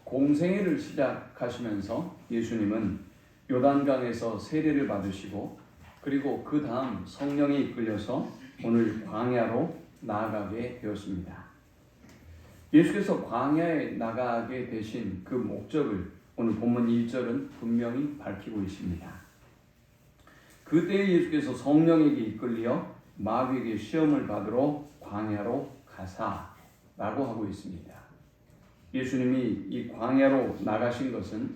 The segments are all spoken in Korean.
공생애를 시작하시면서 예수님은 요단강에서 세례를 받으시고 그리고 그 다음 성령에 이끌려서 오늘 광야로 나아가게 되었습니다. 예수께서 광야에 나가게 되신 그 목적을 오늘 본문 1절은 분명히 밝히고 있습니다. 그때 예수께서 성령에게 이끌려 마귀에게 시험을 받으러 광야로 가사라고 하고 있습니다. 예수님이 이 광야로 나가신 것은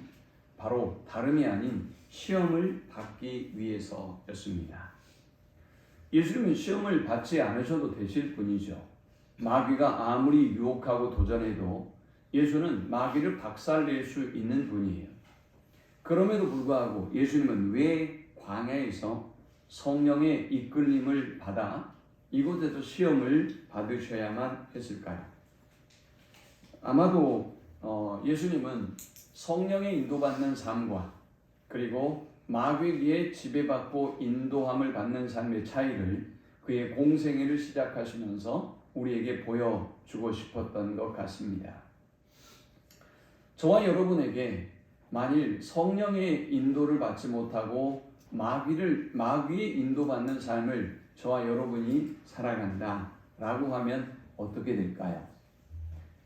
바로 다름이 아닌 시험을 받기 위해서였습니다. 예수님은 시험을 받지 않으셔도 되실 분이죠. 마귀가 아무리 유혹하고 도전해도 예수는 마귀를 박살낼 수 있는 분이에요. 그럼에도 불구하고 예수님은 왜 광야에서 성령의 이끌림을 받아 이곳에서 시험을 받으셔야만 했을까요? 아마도 예수님은 성령의 인도받는 삶과 그리고 마귀에 지배받고 인도함을 받는 삶의 차이를 그의 공생애를 시작하시면서 우리에게 보여주고 싶었던 것 같습니다. 저와 여러분에게 만일 성령의 인도를 받지 못하고 마귀의 인도받는 삶을 저와 여러분이 살아간다 라고 하면 어떻게 될까요?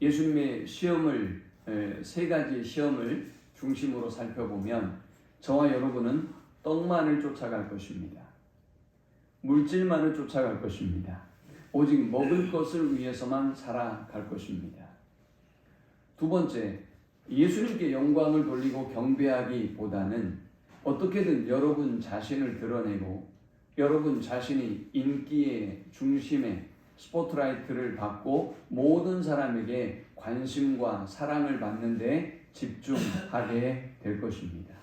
예수님의 시험을 세 가지 시험을 중심으로 살펴보면 저와 여러분은 떡만을 쫓아갈 것입니다. 물질만을 쫓아갈 것입니다. 오직 먹을 것을 위해서만 살아갈 것입니다. 두 번째, 예수님께 영광을 돌리고 경배하기보다는 어떻게든 여러분 자신을 드러내고 여러분 자신이 인기의 중심에 스포트라이트를 받고 모든 사람에게 관심과 사랑을 받는 데 집중하게 될 것입니다.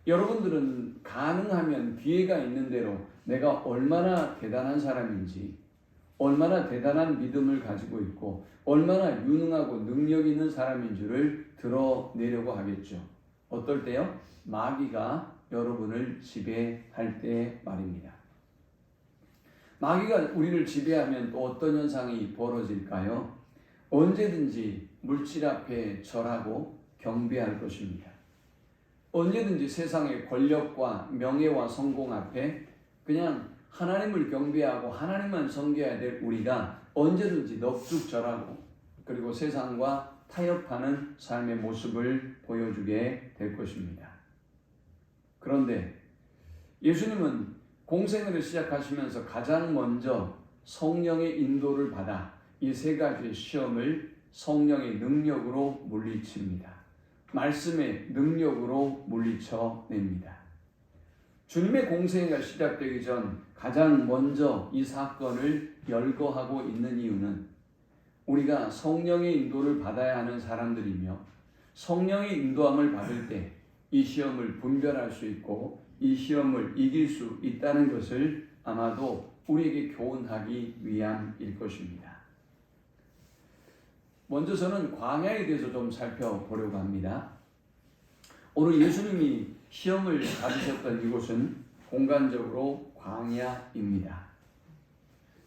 여러분들은 가능하면 기회가 있는 대로 내가 얼마나 대단한 사람인지, 얼마나 대단한 믿음을 가지고 있고 얼마나 유능하고 능력 있는 사람인 줄을 드러내려고 하겠죠. 어떨 때요? 마귀가 여러분을 지배할 때 말입니다. 마귀가 우리를 지배하면 또 어떤 현상이 벌어질까요? 언제든지 물질 앞에 절하고 경배할 것입니다. 언제든지 세상의 권력과 명예와 성공 앞에 그냥 하나님을 경배하고 하나님만 섬겨야 될 우리가 언제든지 넋죽 절하고 그리고 세상과 타협하는 삶의 모습을 보여주게 될 것입니다. 그런데 예수님은 공생애를 시작하시면서 가장 먼저 성령의 인도를 받아 이 세 가지의 시험을 성령의 능력으로 물리칩니다. 말씀의 능력으로 물리쳐냅니다. 주님의 공생애가 시작되기 전 가장 먼저 이 사건을 열거하고 있는 이유는 우리가 성령의 인도를 받아야 하는 사람들이며 성령의 인도함을 받을 때 이 시험을 분별할 수 있고 이 시험을 이길 수 있다는 것을 아마도 우리에게 교훈하기 위함일 것입니다. 먼저 저는 광야에 대해서 좀 살펴보려고 합니다. 오늘 예수님이 시험을 받으셨던 이곳은 공간적으로 광야입니다.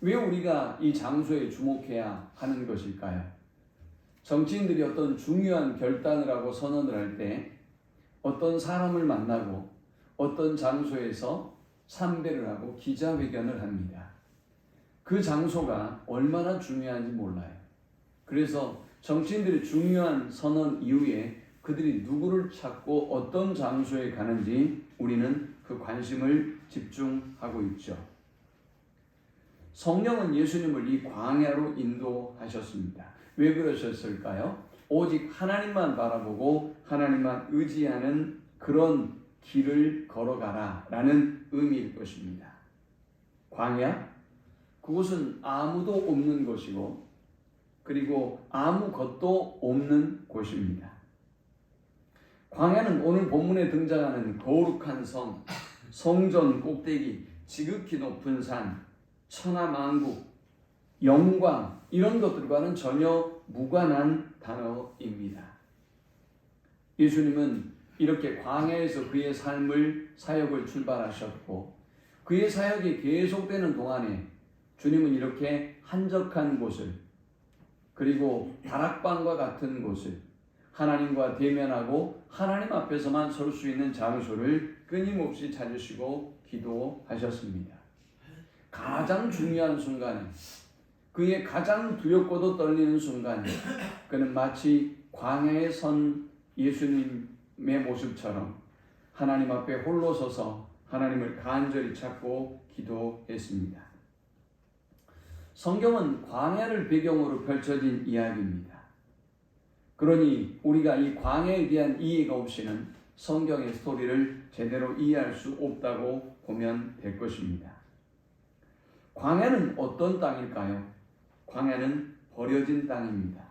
왜 우리가 이 장소에 주목해야 하는 것일까요? 정치인들이 어떤 중요한 결단을 하고 선언을 할 때 어떤 사람을 만나고 어떤 장소에서 참배를 하고 기자회견을 합니다. 그 장소가 얼마나 중요한지 몰라요. 그래서 정치인들이 중요한 선언 이후에 그들이 누구를 찾고 어떤 장소에 가는지 우리는 그 관심을 집중하고 있죠. 성령은 예수님을 이 광야로 인도하셨습니다. 왜 그러셨을까요? 오직 하나님만 바라보고 하나님만 의지하는 그런 길을 걸어가라 라는 의미일 것입니다. 광야? 그곳은 아무도 없는 곳이고 그리고 아무것도 없는 곳입니다. 광야는 오늘 본문에 등장하는 거룩한 성, 성전 꼭대기, 지극히 높은 산, 천하만국, 영광 이런 것들과는 전혀 무관한 단어입니다. 예수님은 이렇게 광야에서 그의 삶을 사역을 출발하셨고 그의 사역이 계속되는 동안에 주님은 이렇게 한적한 곳을 그리고 다락방과 같은 곳을 하나님과 대면하고 하나님 앞에서만 설 수 있는 장소를 끊임없이 찾으시고 기도하셨습니다. 가장 중요한 순간에, 그의 가장 두렵고도 떨리는 순간에 그는 마치 광야에 선 예수님의 모습처럼 하나님 앞에 홀로 서서 하나님을 간절히 찾고 기도했습니다. 성경은 광야를 배경으로 펼쳐진 이야기입니다. 그러니 우리가 이 광야에 대한 이해가 없이는 성경의 스토리를 제대로 이해할 수 없다고 보면 될 것입니다. 광야는 어떤 땅일까요? 광야는 버려진 땅입니다.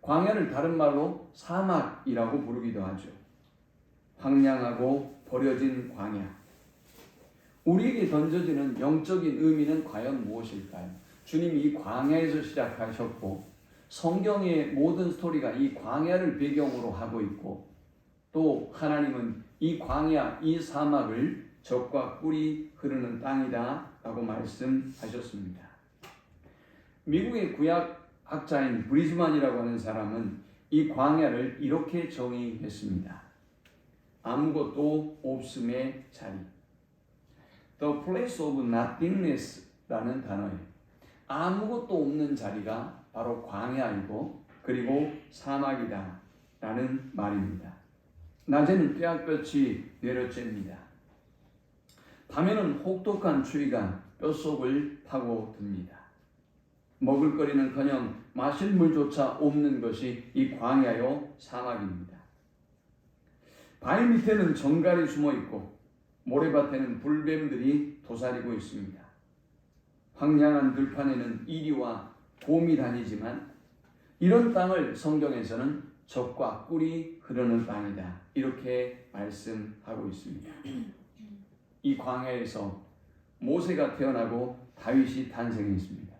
광야를 다른 말로 사막이라고 부르기도 하죠. 황량하고 버려진 광야. 우리에게 던져지는 영적인 의미는 과연 무엇일까요? 주님이 이 광야에서 시작하셨고 성경의 모든 스토리가 이 광야를 배경으로 하고 있고 또 하나님은 이 광야, 이 사막을 젖과 꿀이 흐르는 땅이다 라고 말씀하셨습니다. 미국의 구약학자인 브리즈만이라고 하는 사람은 이 광야를 이렇게 정의했습니다. 아무것도 없음의 자리. The place of nothingness 라는 단어예요. 아무것도 없는 자리가 바로 광야이고 그리고 사막이다 라는 말입니다. 낮에는 뙤약볕이 내려쬐니다. 밤에는 혹독한 추위가 뼛속을 파고듭니다. 먹을거리는커녕 마실 물조차 없는 것이 이 광야요 사막입니다. 바위 밑에는 정갈이 숨어 있고 모래밭에는 불뱀들이 도사리고 있습니다. 황량한 들판에는 이리와 곰이 다니지만 이런 땅을 성경에서는 젖과 꿀이 흐르는 땅이다 이렇게 말씀하고 있습니다. 이 광야에서 모세가 태어나고 다윗이 탄생했습니다.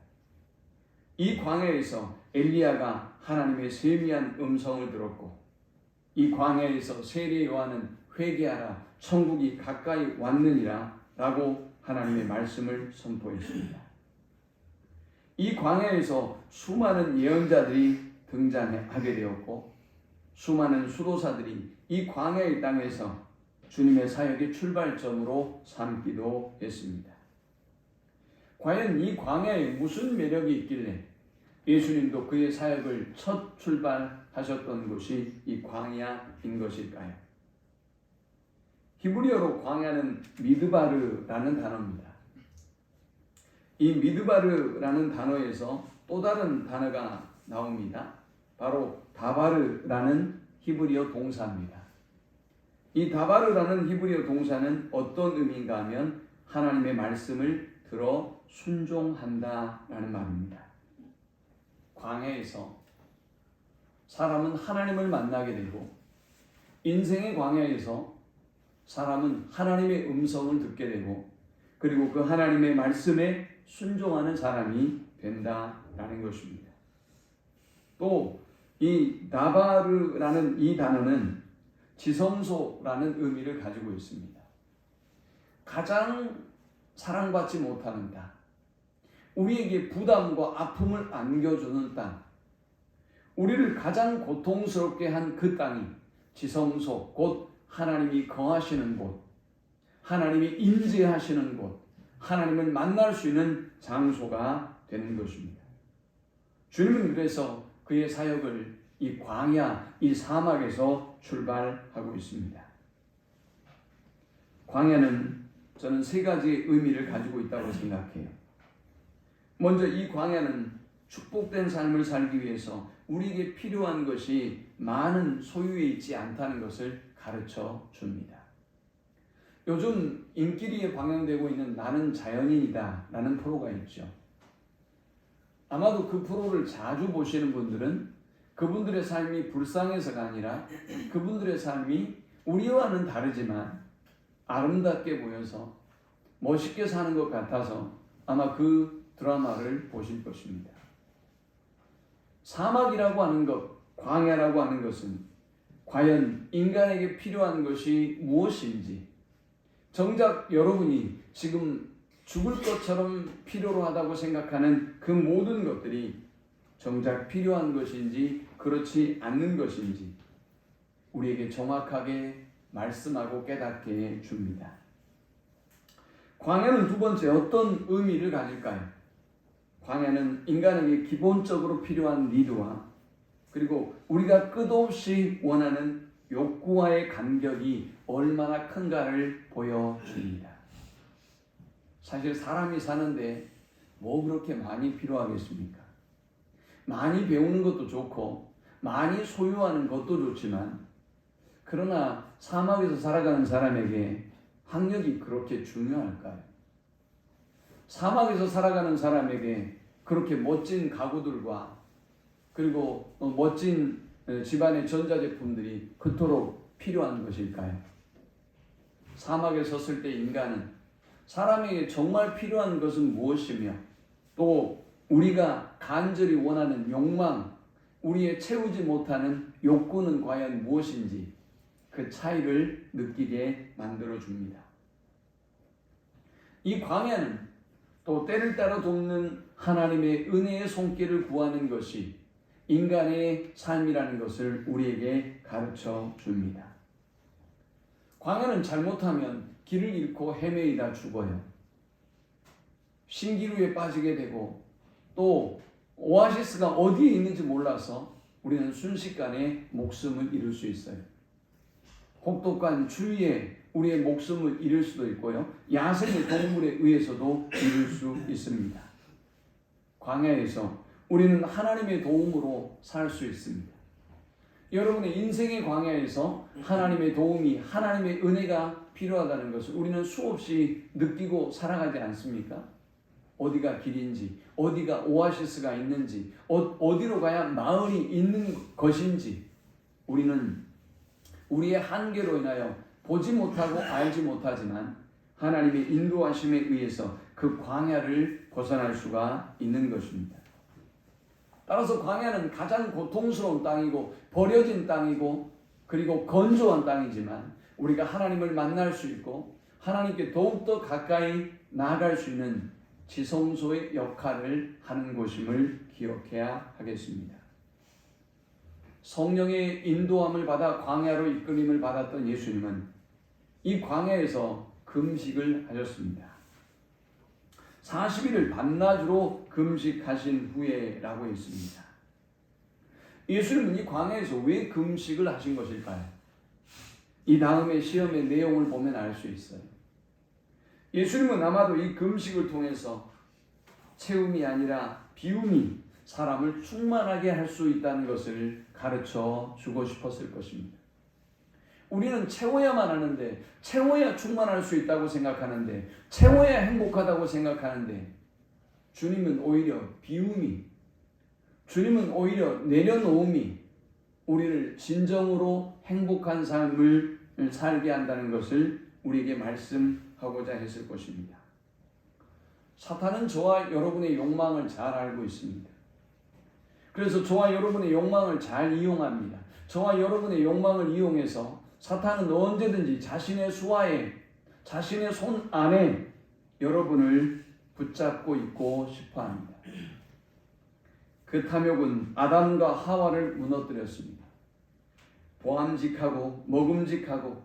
이 광야에서 엘리야가 하나님의 세미한 음성을 들었고 이 광야에서 세례 요한은 회개하라 천국이 가까이 왔느니라 라고 하나님의 말씀을 선포했습니다. 이 광야에서 수많은 예언자들이 등장하게 되었고 수많은 수도사들이 이 광야의 땅에서 주님의 사역의 출발점으로 삼기도 했습니다. 과연 이 광야에 무슨 매력이 있길래 예수님도 그의 사역을 첫 출발하셨던 곳이 이 광야인 것일까요? 히브리어로 광야는 미드바르라는 단어입니다. 이 미드바르라는 단어에서 또 다른 단어가 나옵니다. 바로 다바르라는 히브리어 동사입니다. 이 다바르라는 히브리어 동사는 어떤 의미인가 하면 하나님의 말씀을 들어 순종한다라는 말입니다. 광야에서 사람은 하나님을 만나게 되고 인생의 광야에서 사람은 하나님의 음성을 듣게 되고 그리고 그 하나님의 말씀에 순종하는 사람이 된다라는 것입니다. 또 이 다바르라는 이 단어는 지성소라는 의미를 가지고 있습니다. 가장 사랑받지 못하는 땅, 우리에게 부담과 아픔을 안겨주는 땅, 우리를 가장 고통스럽게 한 그 땅이 지성소, 곧 하나님이 거하시는 곳, 하나님이 임재하시는 곳, 하나님을 만날 수 있는 장소가 되는 것입니다. 주님은 그래서 그의 사역을 이 광야, 이 사막에서 출발하고 있습니다. 광야는 저는 세 가지의 의미를 가지고 있다고 생각해요. 먼저 이 광야는 축복된 삶을 살기 위해서 우리에게 필요한 것이 많은 소유에 있지 않다는 것을 가르쳐 줍니다. 요즘 인기리에 방영되고 있는 나는 자연인이다 라는 프로가 있죠. 아마도 그 프로를 자주 보시는 분들은 그분들의 삶이 불쌍해서가 아니라 그분들의 삶이 우리와는 다르지만 아름답게 보여서 멋있게 사는 것 같아서 아마 그 드라마를 보실 것입니다. 사막이라고 하는 것, 광야라고 하는 것은 과연 인간에게 필요한 것이 무엇인지, 정작 여러분이 지금 죽을 것처럼 필요로 하다고 생각하는 그 모든 것들이 정작 필요한 것인지 그렇지 않는 것인지 우리에게 정확하게 말씀하고 깨닫게 해 줍니다. 광야는 두 번째 어떤 의미를 가질까요? 광야는 인간에게 기본적으로 필요한 니드와 그리고 우리가 끝없이 원하는 욕구와의 간격이 얼마나 큰가를 보여줍니다. 사실 사람이 사는데 뭐 그렇게 많이 필요하겠습니까? 많이 배우는 것도 좋고 많이 소유하는 것도 좋지만 그러나 사막에서 살아가는 사람에게 학력이 그렇게 중요할까요? 사막에서 살아가는 사람에게 그렇게 멋진 가구들과 그리고 멋진 집안의 전자제품들이 그토록 필요한 것일까요? 사막에 섰을 때 인간은 사람에게 정말 필요한 것은 무엇이며 또 우리가 간절히 원하는 욕망, 우리의 채우지 못하는 욕구는 과연 무엇인지 그 차이를 느끼게 만들어줍니다. 이 광야는 또 때를 따라 돕는 하나님의 은혜의 손길을 구하는 것이 인간의 삶이라는 것을 우리에게 가르쳐 줍니다. 광야는 잘못하면 길을 잃고 헤매이다 죽어요. 신기루에 빠지게 되고 또 오아시스가 어디에 있는지 몰라서 우리는 순식간에 목숨을 잃을 수 있어요. 혹독한 추위에 우리의 목숨을 잃을 수도 있고요. 야생의 동물에 의해서도 잃을 수 있습니다. 광야에서 우리는 하나님의 도움으로 살 수 있습니다. 여러분의 인생의 광야에서 하나님의 도움이, 하나님의 은혜가 필요하다는 것을 우리는 수없이 느끼고 살아가지 않습니까? 어디가 길인지, 어디가 오아시스가 있는지, 어디로 가야 마을이 있는 것인지 우리는 우리의 한계로 인하여 보지 못하고 알지 못하지만 하나님의 인도하심에 의해서 그 광야를 벗어날 수가 있는 것입니다. 따라서 광야는 가장 고통스러운 땅이고 버려진 땅이고 그리고 건조한 땅이지만 우리가 하나님을 만날 수 있고 하나님께 더욱더 가까이 나아갈 수 있는 지성소의 역할을 하는 곳임을 기억해야 하겠습니다. 성령의 인도함을 받아 광야로 이끌림을 받았던 예수님은 이 광야에서 금식을 하셨습니다. 40일을 반나주로 금식하신 후에라고 했습니다. 예수님은 이 광야에서 왜 금식을 하신 것일까요? 이 다음에 시험의 내용을 보면 알 수 있어요. 예수님은 아마도 이 금식을 통해서 채움이 아니라 비움이 사람을 충만하게 할 수 있다는 것을 가르쳐 주고 싶었을 것입니다. 우리는 채워야만 하는데, 채워야 충만할 수 있다고 생각하는데, 채워야 행복하다고 생각하는데, 주님은 오히려 비움이, 주님은 오히려 내려놓음이 우리를 진정으로 행복한 삶을 살게 한다는 것을 우리에게 말씀하고자 했을 것입니다. 사탄은 저와 여러분의 욕망을 잘 알고 있습니다. 그래서 저와 여러분의 욕망을 잘 이용합니다. 저와 여러분의 욕망을 이용해서 사탄은 언제든지 자신의 수하에, 자신의 손 안에 여러분을 붙잡고 있고 싶어합니다. 그 탐욕은 아담과 하와를 무너뜨렸습니다. 보암직하고 먹음직하고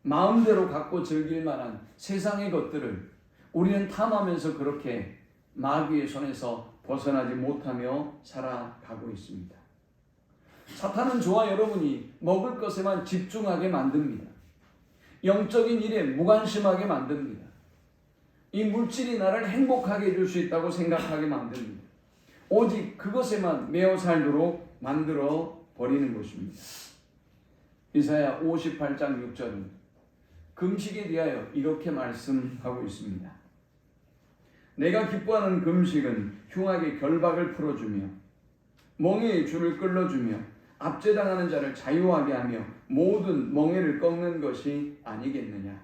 마음대로 갖고 즐길 만한 세상의 것들을 우리는 탐하면서 그렇게 마귀의 손에서 벗어나지 못하며 살아가고 있습니다. 사탄은 저와 여러분이 먹을 것에만 집중하게 만듭니다. 영적인 일에 무관심하게 만듭니다. 이 물질이 나를 행복하게 해줄 수 있다고 생각하게 만듭니다. 오직 그것에만 매어 살도록 만들어 버리는 것입니다. 이사야 58장 6절은 금식에 대하여 이렇게 말씀하고 있습니다. 내가 기뻐하는 금식은 흉악의 결박을 풀어주며 멍에의 줄을 끌어주며 압제당하는 자를 자유하게 하며 모든 멍에를 꺾는 것이 아니겠느냐.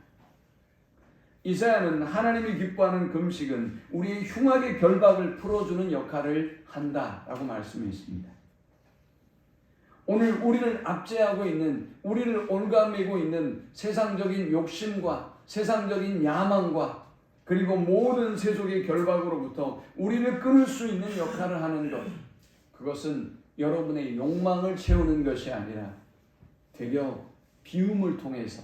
이사야는 하나님이 기뻐하는 금식은 우리의 흉악의 결박을 풀어주는 역할을 한다라고 말씀했습니다. 오늘 우리를 압제하고 있는, 우리를 올가매고 있는 세상적인 욕심과 세상적인 야망과 그리고 모든 세속의 결박으로부터 우리를 끊을 수 있는 역할을 하는 것, 그것은 여러분의 욕망을 채우는 것이 아니라 되려 비움을 통해서,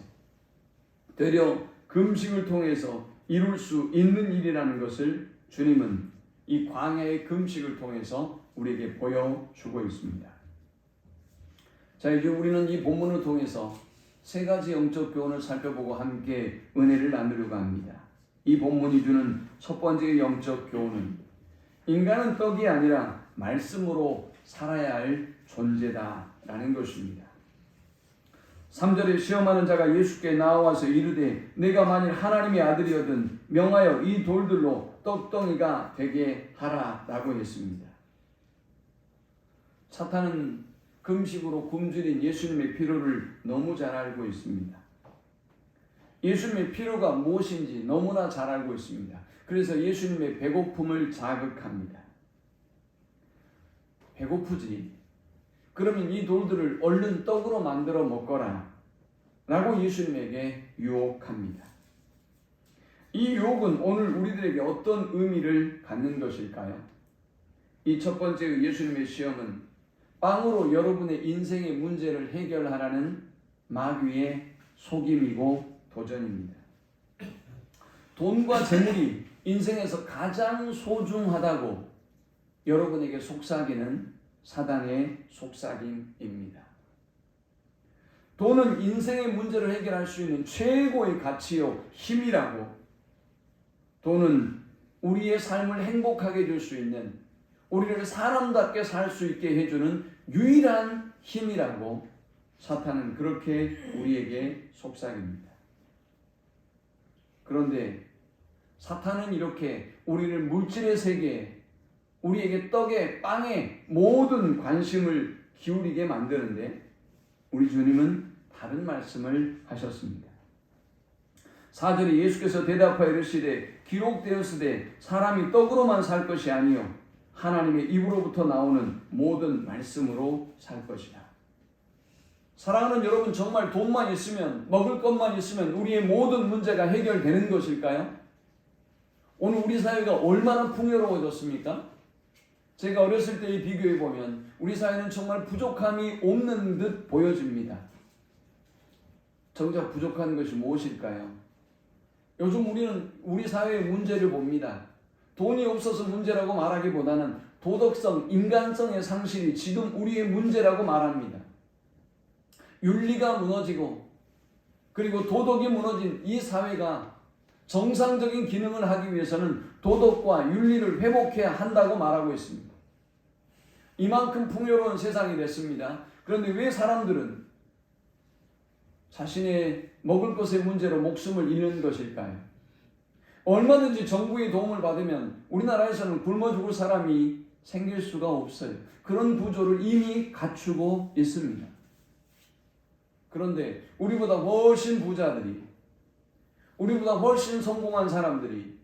되려 금식을 통해서 이룰 수 있는 일이라는 것을 주님은 이 광야의 금식을 통해서 우리에게 보여주고 있습니다. 자, 이제 우리는 이 본문을 통해서 세 가지 영적 교훈을 살펴보고 함께 은혜를 나누려고 합니다. 이 본문이 주는 첫 번째 영적 교훈은 인간은 떡이 아니라 말씀으로 살아야 할 존재다라는 것입니다. 3절에 시험하는 자가 예수께 나와서 이르되 내가 만일 하나님의 아들이거든 명하여 이 돌들로 떡덩이가 되게 하라라고 했습니다. 사탄은 금식으로 굶주린 예수님의 필요를 너무 잘 알고 있습니다. 예수님의 필요가 무엇인지 너무나 잘 알고 있습니다. 그래서 예수님의 배고픔을 자극합니다. 배고프지? 그러면 이 돌들을 얼른 떡으로 만들어 먹거라 라고 예수님에게 유혹합니다. 이 유혹은 오늘 우리들에게 어떤 의미를 갖는 것일까요? 이 첫 번째 예수님의 시험은 빵으로 여러분의 인생의 문제를 해결하라는 마귀의 속임이고 도전입니다. 돈과 재물이 인생에서 가장 소중하다고 여러분에게 속삭이는 사단의 속삭임입니다. 돈은 인생의 문제를 해결할 수 있는 최고의 가치요 힘이라고, 돈은 우리의 삶을 행복하게 해줄 수 있는, 우리를 사람답게 살 수 있게 해주는 유일한 힘이라고 사탄은 그렇게 우리에게 속삭입니다. 그런데 사탄은 이렇게 우리를 물질의 세계에, 우리에게 떡에 빵에 모든 관심을 기울이게 만드는데 우리 주님은 다른 말씀을 하셨습니다. 4절에 예수께서 대답하여 이르시되 기록되었으되 사람이 떡으로만 살 것이 아니요 하나님의 입으로부터 나오는 모든 말씀으로 살 것이다. 사랑하는 여러분, 정말 돈만 있으면, 먹을 것만 있으면 우리의 모든 문제가 해결되는 것일까요? 오늘 우리 사회가 얼마나 풍요로워졌습니까? 제가 어렸을 때에 비교해 보면 우리 사회는 정말 부족함이 없는 듯 보여집니다. 정작 부족한 것이 무엇일까요? 요즘 우리는 우리 사회의 문제를 봅니다. 돈이 없어서 문제라고 말하기보다는 도덕성, 인간성의 상실이 지금 우리의 문제라고 말합니다. 윤리가 무너지고 그리고 도덕이 무너진 이 사회가 정상적인 기능을 하기 위해서는 도덕과 윤리를 회복해야 한다고 말하고 있습니다. 이만큼 풍요로운 세상이 됐습니다. 그런데 왜 사람들은 자신의 먹을 것의 문제로 목숨을 잃는 것일까요? 얼마든지 정부의 도움을 받으면 우리나라에서는 굶어 죽을 사람이 생길 수가 없어요. 그런 구조를 이미 갖추고 있습니다. 그런데 우리보다 훨씬 부자들이, 우리보다 훨씬 성공한 사람들이,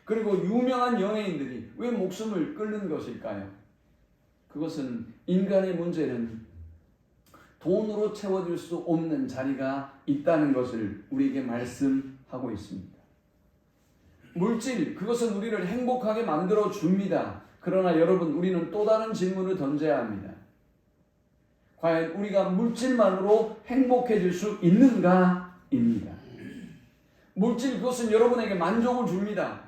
그리고 유명한 연예인들이 왜 목숨을 끊는 것일까요? 그것은 인간의 문제는 돈으로 채워줄 수 없는 자리가 있다는 것을 우리에게 말씀하고 있습니다. 물질, 그것은 우리를 행복하게 만들어 줍니다. 그러나 여러분, 우리는 또 다른 질문을 던져야 합니다. 과연 우리가 물질만으로 행복해질 수 있는가? 입니다. 물질, 그것은 여러분에게 만족을 줍니다.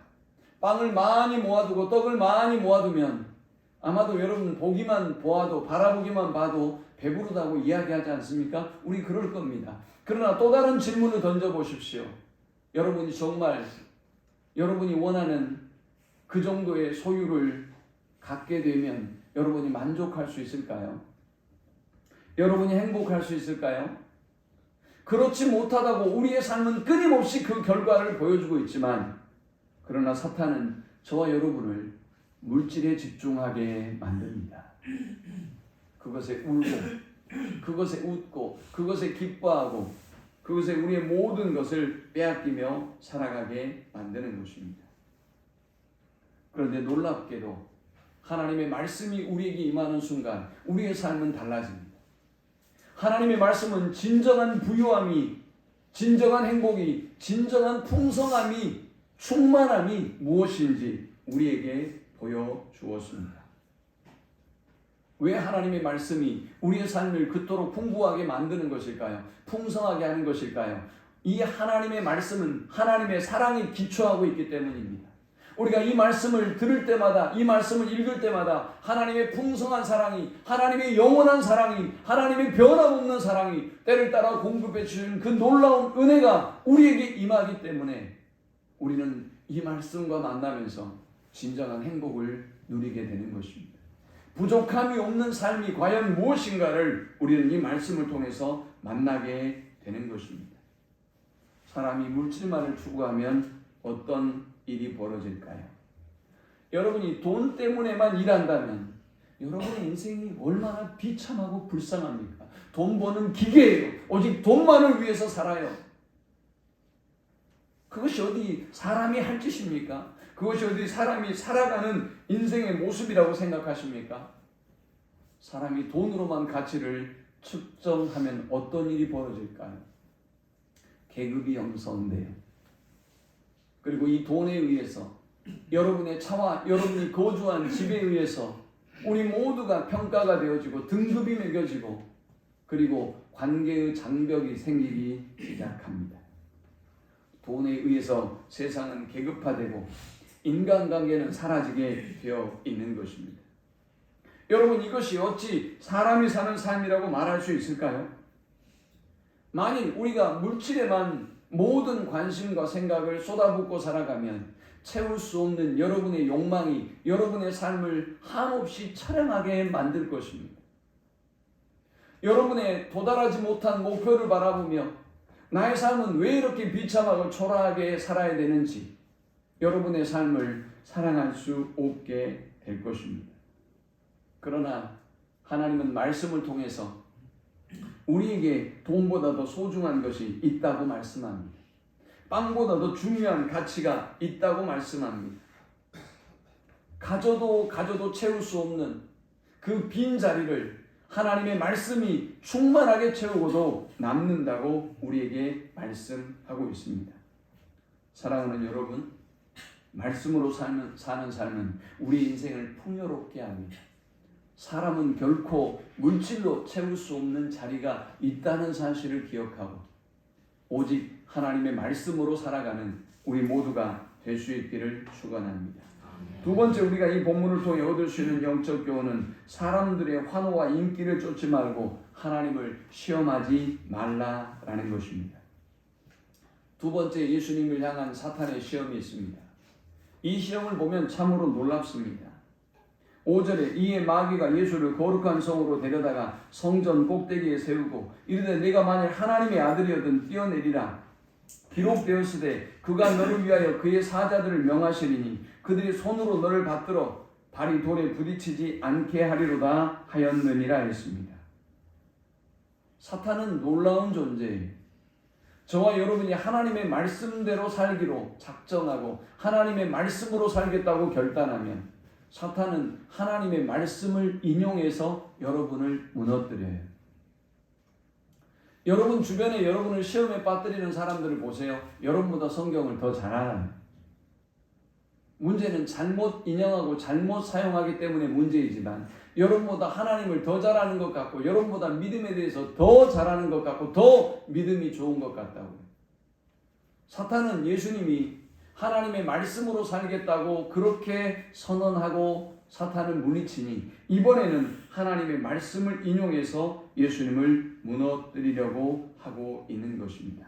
빵을 많이 모아두고 떡을 많이 모아두면 아마도 여러분 보기만 보아도, 바라보기만 봐도 배부르다고 이야기하지 않습니까? 우리 그럴 겁니다. 그러나 또 다른 질문을 던져보십시오. 여러분이 정말 여러분이 원하는 그 정도의 소유를 갖게 되면 여러분이 만족할 수 있을까요? 여러분이 행복할 수 있을까요? 그렇지 못하다고 우리의 삶은 끊임없이 그 결과를 보여주고 있지만, 그러나 사탄은 저와 여러분을 물질에 집중하게 만듭니다. 그것에 울고, 그것에 웃고, 그것에 기뻐하고, 그것에 우리의 모든 것을 빼앗기며 살아가게 만드는 것입니다. 그런데 놀랍게도 하나님의 말씀이 우리에게 임하는 순간 우리의 삶은 달라집니다. 하나님의 말씀은 진정한 부유함이, 진정한 행복이, 진정한 풍성함이, 충만함이 무엇인지 우리에게 보여주었습니다. 왜 하나님의 말씀이 우리의 삶을 그토록 풍부하게 만드는 것일까요? 풍성하게 하는 것일까요? 이 하나님의 말씀은 하나님의 사랑에 기초하고 있기 때문입니다. 우리가 이 말씀을 들을 때마다, 이 말씀을 읽을 때마다 하나님의 풍성한 사랑이, 하나님의 영원한 사랑이, 하나님의 변함없는 사랑이 때를 따라 공급해 주시는 그 놀라운 은혜가 우리에게 임하기 때문에 우리는 이 말씀과 만나면서 진정한 행복을 누리게 되는 것입니다. 부족함이 없는 삶이 과연 무엇인가를 우리는 이 말씀을 통해서 만나게 되는 것입니다. 사람이 물질만을 추구하면 어떤 일이 벌어질까요? 여러분이 돈 때문에만 일한다면 여러분의 인생이 얼마나 비참하고 불쌍합니까? 돈 버는 기계예요. 오직 돈만을 위해서 살아요. 그것이 어디 사람이 할 짓입니까? 그것이 어디 사람이 살아가는 인생의 모습이라고 생각하십니까? 사람이 돈으로만 가치를 측정하면 어떤 일이 벌어질까요? 계급이 형성돼요. 그리고 이 돈에 의해서 여러분의 차와 여러분이 거주한 집에 의해서 우리 모두가 평가가 되어지고 등급이 매겨지고 그리고 관계의 장벽이 생기기 시작합니다. 돈에 의해서 세상은 계급화되고 인간관계는 사라지게 되어 있는 것입니다. 여러분, 이것이 어찌 사람이 사는 삶이라고 말할 수 있을까요? 만일 우리가 물질에만 모든 관심과 생각을 쏟아붓고 살아가면 채울 수 없는 여러분의 욕망이 여러분의 삶을 한없이 처량하게 만들 것입니다. 여러분의 도달하지 못한 목표를 바라보며 나의 삶은 왜 이렇게 비참하고 초라하게 살아야 되는지 여러분의 삶을 사랑할 수 없게 될 것입니다. 그러나 하나님은 말씀을 통해서 우리에게 돈보다 더 소중한 것이 있다고 말씀합니다. 빵보다 더 중요한 가치가 있다고 말씀합니다. 가져도 채울 수 없는 그 빈 자리를 하나님의 말씀이 충만하게 채우고도 남는다고 우리에게 말씀하고 있습니다. 사랑하는 여러분, 말씀으로 사는 삶은 우리 인생을 풍요롭게 합니다. 사람은 결코 물질로 채울 수 없는 자리가 있다는 사실을 기억하고 오직 하나님의 말씀으로 살아가는 우리 모두가 될 수 있기를 축원합니다. 두 번째, 우리가 이 본문을 통해 얻을 수 있는 영적 교훈은 사람들의 환호와 인기를 쫓지 말고 하나님을 시험하지 말라라는 것입니다. 두 번째, 예수님을 향한 사탄의 시험이 있습니다. 이 시험을 보면 참으로 놀랍습니다. 5절에 이에 마귀가 예수를 거룩한 성으로 데려다가 성전 꼭대기에 세우고 이르되 네가 만일 하나님의 아들이거든 뛰어내리라. 기록되었으되 그가 너를 위하여 그의 사자들을 명하시리니 그들이 손으로 너를 받들어 발이 돌에 부딪히지 않게 하리로다 하였느니라 했습니다. 사탄은 놀라운 존재예요. 저와 여러분이 하나님의 말씀대로 살기로 작정하고 하나님의 말씀으로 살겠다고 결단하면 사탄은 하나님의 말씀을 인용해서 여러분을 무너뜨려요. 여러분 주변에 여러분을 시험에 빠뜨리는 사람들을 보세요. 여러분보다 성경을 더 잘 알아요. 문제는 잘못 인용하고 잘못 사용하기 때문에 문제이지만 여러분보다 하나님을 더 잘 아는 것 같고 여러분보다 믿음에 대해서 더 잘하는 것 같고 더 믿음이 좋은 것 같다고요. 사탄은 예수님이 하나님의 말씀으로 살겠다고 그렇게 선언하고 사탄을 물리치니 이번에는 하나님의 말씀을 인용해서 예수님을 무너뜨리려고 하고 있는 것입니다.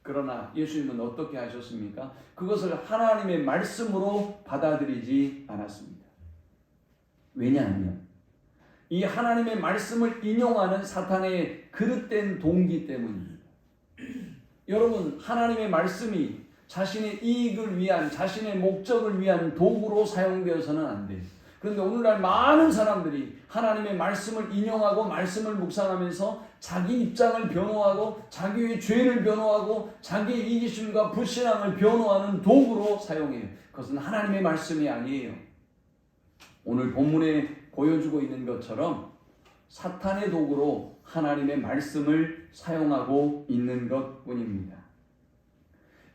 그러나 예수님은 어떻게 하셨습니까? 그것을 하나님의 말씀으로 받아들이지 않았습니다. 왜냐하면 이 하나님의 말씀을 인용하는 사탄의 그릇된 동기 때문입니다. 여러분, 하나님의 말씀이 자신의 이익을 위한, 자신의 목적을 위한 도구로 사용되어서는 안 돼요. 그런데 오늘날 많은 사람들이 하나님의 말씀을 인용하고 말씀을 묵상하면서 자기 입장을 변호하고 자기의 죄를 변호하고 자기의 이기심과 불신앙을 변호하는 도구로 사용해요. 그것은 하나님의 말씀이 아니에요. 오늘 본문에 보여주고 있는 것처럼 사탄의 도구로 하나님의 말씀을 사용하고 있는 것뿐입니다.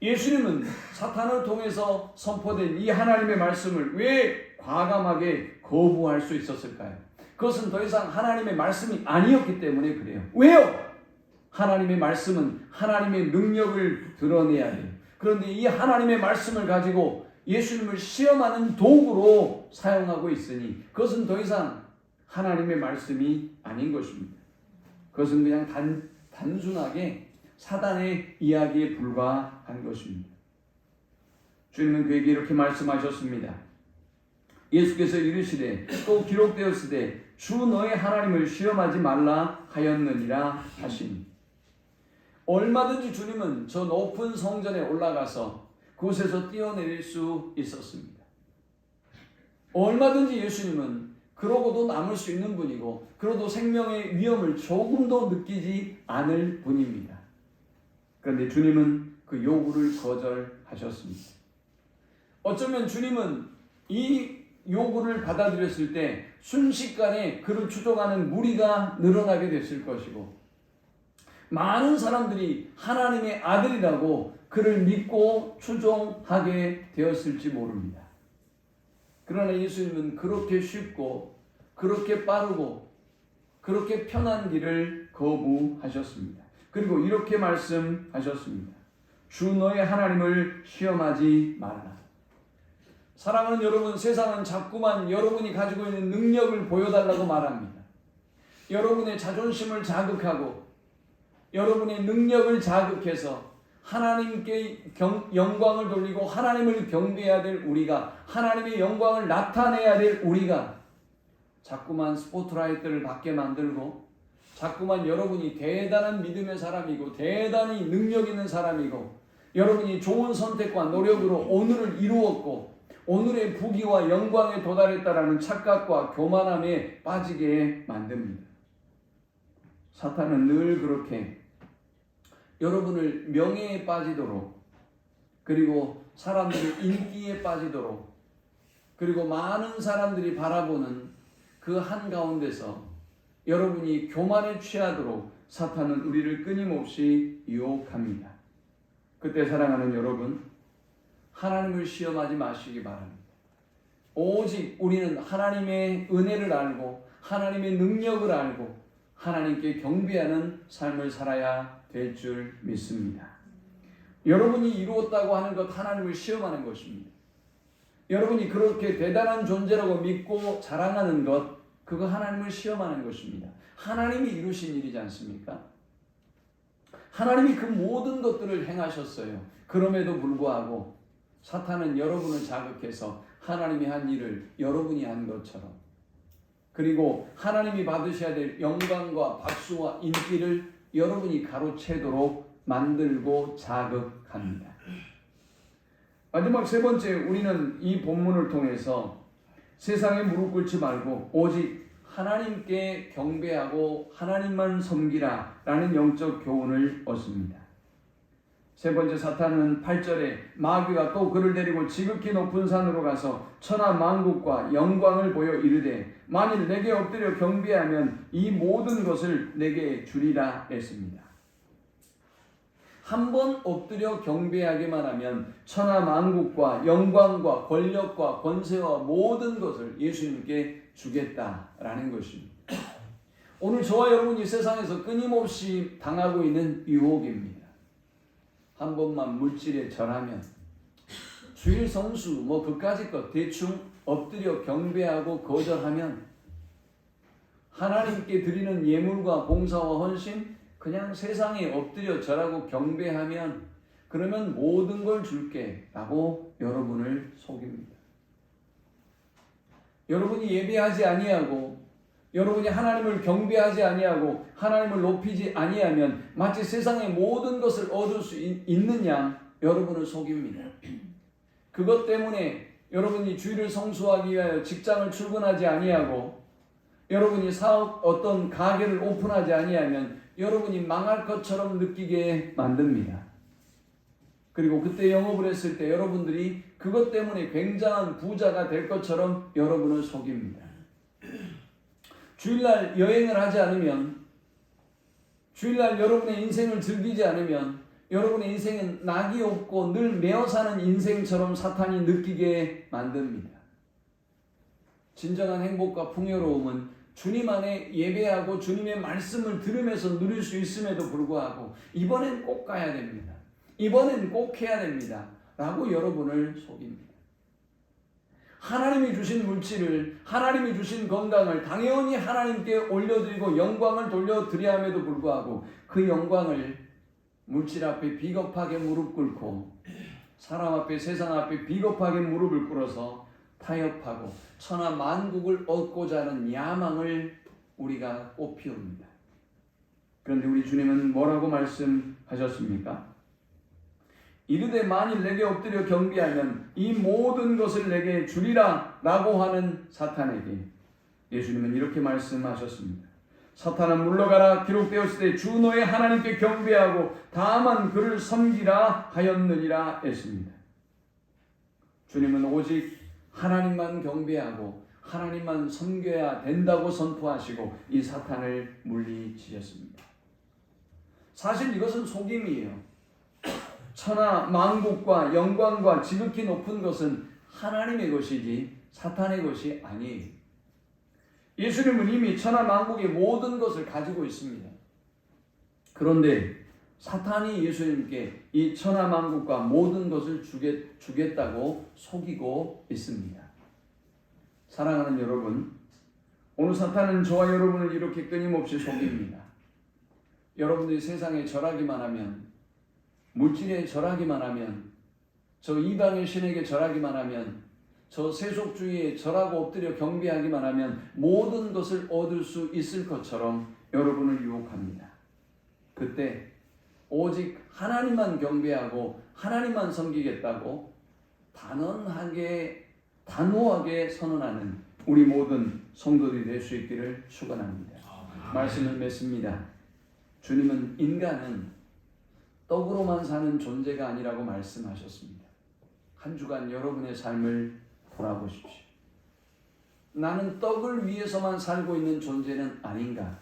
예수님은 사탄을 통해서 선포된 이 하나님의 말씀을 왜 과감하게 거부할 수 있었을까요? 그것은 더 이상 하나님의 말씀이 아니었기 때문에 그래요. 왜요? 하나님의 말씀은 하나님의 능력을 드러내야 돼요. 그런데 이 하나님의 말씀을 가지고 예수님을 시험하는 도구로 사용하고 있으니 그것은 더 이상 하나님의 말씀이 아닌 것입니다. 그것은 그냥 단순하게 사단의 이야기에 불과한 것입니다. 주님은 그에게 이렇게 말씀하셨습니다. 예수께서 이르시되 또 기록되었으되 주 너의 하나님을 시험하지 말라 하였느니라 하시니, 얼마든지 주님은 저 높은 성전에 올라가서 그곳에서 뛰어내릴 수 있었습니다. 얼마든지 예수님은 그러고도 남을 수 있는 분이고 그러도 생명의 위험을 조금도 느끼지 않을 분입니다. 그런데 주님은 그 요구를 거절하셨습니다. 어쩌면 주님은 이 요구를 받아들였을 때 순식간에 그를 추종하는 무리가 늘어나게 됐을 것이고 많은 사람들이 하나님의 아들이라고 그를 믿고 추종하게 되었을지 모릅니다. 그러나 예수님은 그렇게 쉽고 그렇게 빠르고 그렇게 편한 길을 거부하셨습니다. 그리고 이렇게 말씀하셨습니다. 주 너의 하나님을 시험하지 말라. 사랑하는 여러분, 세상은 자꾸만 여러분이 가지고 있는 능력을 보여달라고 말합니다. 여러분의 자존심을 자극하고 여러분의 능력을 자극해서 하나님께 영광을 돌리고 하나님을 경배해야 될 우리가, 하나님의 영광을 나타내야 될 우리가 자꾸만 스포트라이트를 받게 만들고 자꾸만 여러분이 대단한 믿음의 사람이고 대단히 능력 있는 사람이고 여러분이 좋은 선택과 노력으로 오늘을 이루었고 오늘의 부귀와 영광에 도달했다라는 착각과 교만함에 빠지게 만듭니다. 사탄은 늘 그렇게 여러분을 명예에 빠지도록, 그리고 사람들이 인기에 빠지도록, 그리고 많은 사람들이 바라보는 그 한가운데서 여러분이 교만에 취하도록 사탄은 우리를 끊임없이 유혹합니다. 그때 사랑하는 여러분, 하나님을 시험하지 마시기 바랍니다. 오직 우리는 하나님의 은혜를 알고 하나님의 능력을 알고 하나님께 경배하는 삶을 살아야 될 줄 믿습니다. 여러분이 이루었다고 하는 것 하나님을 시험하는 것입니다. 여러분이 그렇게 대단한 존재라고 믿고 자랑하는 것, 그거 하나님을 시험하는 것입니다. 하나님이 이루신 일이지 않습니까? 하나님이 그 모든 것들을 행하셨어요. 그럼에도 불구하고 사탄은 여러분을 자극해서 하나님이 한 일을 여러분이 한 것처럼, 그리고 하나님이 받으셔야 될 영광과 박수와 인기를 여러분이 가로채도록 만들고 자극합니다. 마지막 세 번째, 우리는 이 본문을 통해서 세상에 무릎 꿇지 말고 오직 하나님께 경배하고 하나님만 섬기라 라는 영적 교훈을 얻습니다. 세 번째, 사탄은 8절에 마귀가 또 그를 데리고 지극히 높은 산으로 가서 천하 만국과 영광을 보여 이르되 만일 내게 엎드려 경배하면 이 모든 것을 내게 주리라 했습니다. 한번 엎드려 경배하기만 하면 천하 만국과 영광과 권력과 권세와 모든 것을 예수님께 주겠다라는 것입니다. 오늘 저와 여러분이 세상에서 끊임없이 당하고 있는 유혹입니다. 한 번만 물질에 절하면, 주일 성수 그까짓 것 대충 엎드려 경배하고 거절하면, 하나님께 드리는 예물과 봉사와 헌신 그냥 세상에 엎드려 절하고 경배하면 그러면 모든 걸 줄게 라고 여러분을 속입니다. 여러분이 예배하지 아니하고 여러분이 하나님을 경배하지 아니하고 하나님을 높이지 아니하면 마치 세상의 모든 것을 얻을 수 있는 양 여러분을 속입니다. 그것 때문에 여러분이 주일을 성수하기 위하여 직장을 출근하지 아니하고 여러분이 어떤 가게를 오픈하지 아니하면 여러분이 망할 것처럼 느끼게 만듭니다. 그리고 그때 영업을 했을 때 여러분들이 그것 때문에 굉장한 부자가 될 것처럼 여러분을 속입니다. 주일날 여행을 하지 않으면, 주일날 여러분의 인생을 즐기지 않으면 여러분의 인생은 낙이 없고 늘 매어 사는 인생처럼 사탄이 느끼게 만듭니다. 진정한 행복과 풍요로움은 주님 안에 예배하고 주님의 말씀을 들으면서 누릴 수 있음에도 불구하고 이번엔 꼭 가야 됩니다. 이번엔 꼭 해야 됩니다. 라고 여러분을 속입니다. 하나님이 주신 물질을, 하나님이 주신 건강을 당연히 하나님께 올려드리고 영광을 돌려드려야 함에도 불구하고 그 영광을 물질 앞에 비겁하게 무릎 꿇고 사람 앞에, 세상 앞에 비겁하게 무릎을 꿇어서 타협하고 천하 만국을 얻고자 하는 야망을 우리가 꽃피웁니다. 그런데 우리 주님은 뭐라고 말씀하셨습니까? 이르되 만일 내게 엎드려 경배하면 이 모든 것을 내게 주리라 라고 하는 사탄에게 예수님은 이렇게 말씀하셨습니다. 사탄아 물러가라, 기록되었을 때 주 너의 하나님께 경배하고 다만 그를 섬기라 하였느니라 했습니다. 주님은 오직 하나님만 경배하고 하나님만 섬겨야 된다고 선포하시고 이 사탄을 물리치셨습니다. 사실 이것은 속임이에요. 천하 만국과 영광과 지극히 높은 것은 하나님의 것이지 사탄의 것이 아니에요. 예수님은 이미 천하 만국의 모든 것을 가지고 있습니다. 그런데 사탄이 예수님께 이 천하 만국과 모든 것을 주겠다고 속이고 있습니다. 사랑하는 여러분, 오늘 사탄은 저와 여러분을 이렇게 끊임없이 속입니다. 여러분들이 세상에 절하기만 하면, 물질에 절하기만 하면, 저 이방의 신에게 절하기만 하면, 저 세속주의에 절하고 엎드려 경배하기만 하면 모든 것을 얻을 수 있을 것처럼 여러분을 유혹합니다. 그때 오직 하나님만 경배하고 하나님만 섬기겠다고 단호하게 선언하는 우리 모든 성도들이 될 수 있기를 축원합니다. 말씀을 맺습니다. 주님은 인간은 떡으로만 사는 존재가 아니라고 말씀하셨습니다. 한 주간 여러분의 삶을 돌아보십시오. 나는 떡을 위해서만 살고 있는 존재는 아닌가?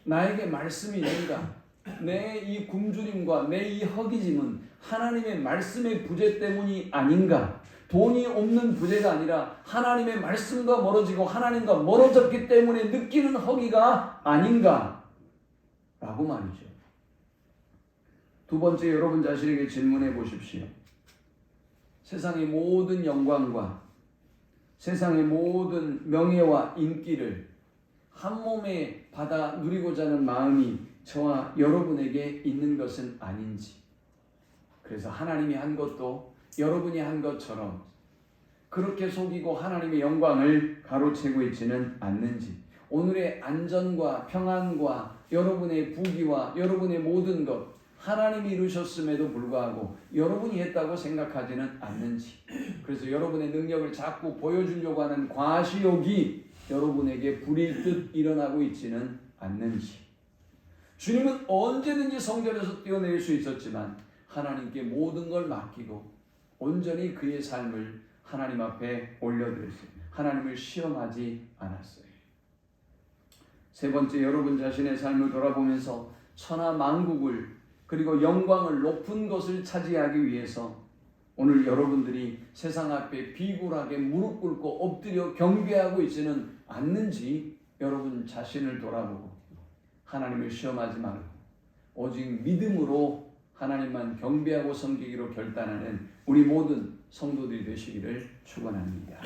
나에게 말씀이 있는가? 내 이 굶주림과 내 이 허기짐은 하나님의 말씀의 부재 때문이 아닌가? 돈이 없는 부재가 아니라 하나님의 말씀과 멀어지고 하나님과 멀어졌기 때문에 느끼는 허기가 아닌가? 라고 말이죠. 두 번째, 여러분 자신에게 질문해 보십시오. 세상의 모든 영광과 세상의 모든 명예와 인기를 한 몸에 받아 누리고자 하는 마음이 저와 여러분에게 있는 것은 아닌지, 그래서 하나님이 한 것도 여러분이 한 것처럼 그렇게 속이고 하나님의 영광을 가로채고 있지는 않는지, 오늘의 안전과 평안과 여러분의 부귀와 여러분의 모든 것 하나님이 이루셨음에도 불구하고 여러분이 했다고 생각하지는 않는지, 그래서 여러분의 능력을 자꾸 보여주려고 하는 과시욕이 여러분에게 불일 듯 일어나고 있지는 않는지, 주님은 언제든지 성전에서 뛰어내릴 수 있었지만 하나님께 모든 걸 맡기고 온전히 그의 삶을 하나님 앞에 올려드렸어요. 하나님을 시험하지 않았어요. 세 번째, 여러분 자신의 삶을 돌아보면서 천하 만국을 그리고 영광을 높은 것을 차지하기 위해서 오늘 여러분들이 세상 앞에 비굴하게 무릎 꿇고 엎드려 경배하고 있지는 않는지 여러분 자신을 돌아보고 하나님을 시험하지 말고 오직 믿음으로 하나님만 경배하고 섬기기로 결단하는 우리 모든 성도들이 되시기를 축원합니다.